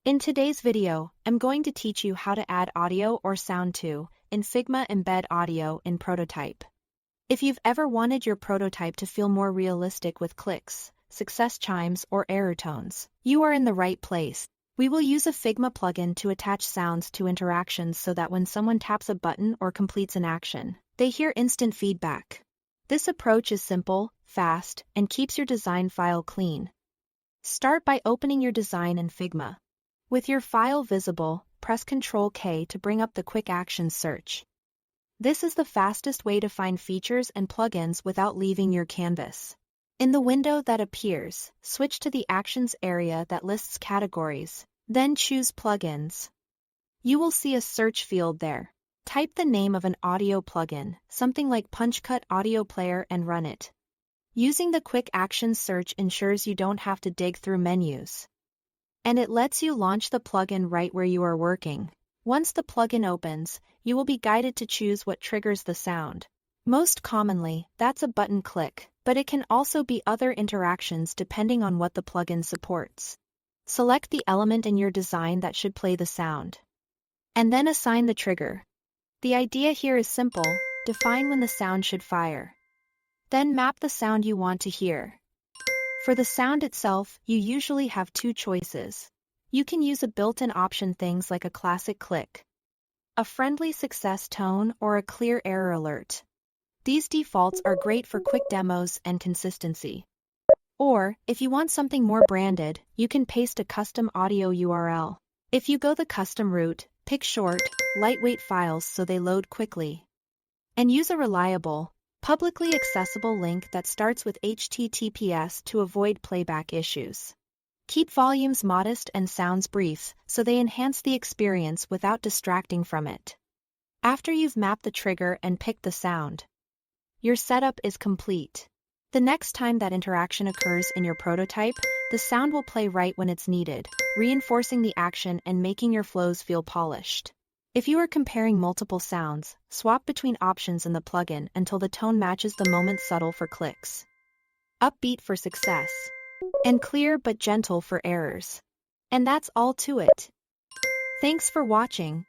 In today's video, I'm going to teach you how to add audio or sound to in Figma Embed Audio in Prototype. If you've ever wanted your prototype to feel more realistic with clicks, success chimes, or error tones, you are in the right place. We will use a Figma plugin to attach sounds to interactions so that when someone taps a button or completes an action, they hear instant feedback. This approach is simple, fast, and keeps your design file clean. Start by opening your design in Figma. With your file visible, press Ctrl-K to bring up the Quick Actions search. This is the fastest way to find features and plugins without leaving your canvas. In the window that appears, switch to the Actions area that lists categories, then choose Plugins. You will see a search field there. Type the name of an audio plugin, something like PunchCut Audio Player, and run it. Using the Quick Actions search ensures you don't have to dig through menus. And it lets you launch the plugin right where you are working. Once the plugin opens, you will be guided to choose what triggers the sound. Most commonly, that's a button click, but it can also be other interactions depending on what the plugin supports. Select the element in your design that should play the sound. And then assign the trigger. The idea here is simple: define when the sound should fire. Then map the sound you want to hear. For the sound itself, you usually have two choices. You can use a built-in option, things like a classic click, a friendly success tone, or a clear error alert. These defaults are great for quick demos and consistency. Or, if you want something more branded, you can paste a custom audio URL. If you go the custom route, pick short, lightweight files so they load quickly. And use a reliable, publicly accessible link that starts with HTTPS to avoid playback issues. Keep volumes modest and sounds brief so they enhance the experience without distracting from it. After you've mapped the trigger and picked the sound, your setup is complete. The next time that interaction occurs in your prototype, the sound will play right when it's needed, reinforcing the action and making your flows feel polished. If you are comparing multiple sounds, swap between options in the plugin until the tone matches the moment. Subtle for clicks, upbeat for success, and clear but gentle for errors. And that's all to it. Thanks for watching.